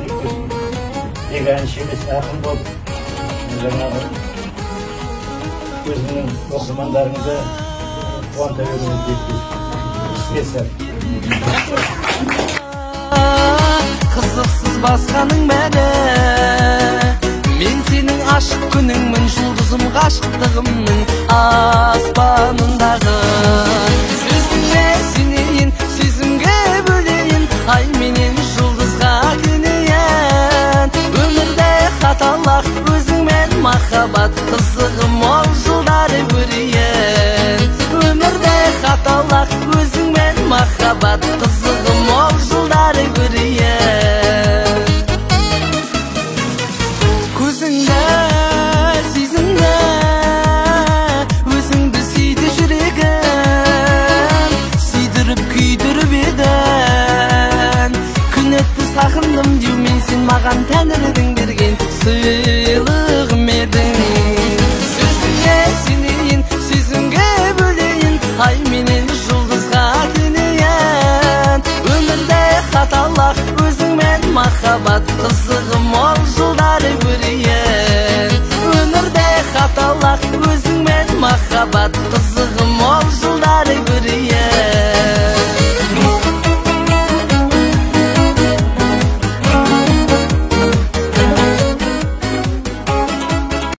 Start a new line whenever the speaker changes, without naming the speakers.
Тек әнші емес, ақын болып, жаңағы өзінің оқырмандарыңызды қуанта беруіңізді тілеймін. Іске сәт.
Қызықсыз басқаның бәрі, мен сенің ашық күніңмін, жұлдызым ғашықтығымның аспанындағы. Сөзіңе сенейін, сөзімге бөлейін, ай менен жұлдызға көнейін. Өмірде қаталақ өзіңмен махаббат, қызығым ол жылдары көрейін. Өмірде қаталақ өзіңмен махаббат, қызығым ол жылдары көрейін. Көзіңді сезімді, өзіңді сүйді жүрегім, сүйдіріп күйдіріп едің. Күн өтті сағындым деумен, сен маған тәңірдің берген сыйлығым едің. Сөзіңе сенейін, сөзімге бөлейін, ай менен жұлдызға көнейін. Өмірде қаталақ өзіңмен махаббат, қызығым ол жылдары көрейін. Өмірде қаталақ өзіңмен махаббат, қызығым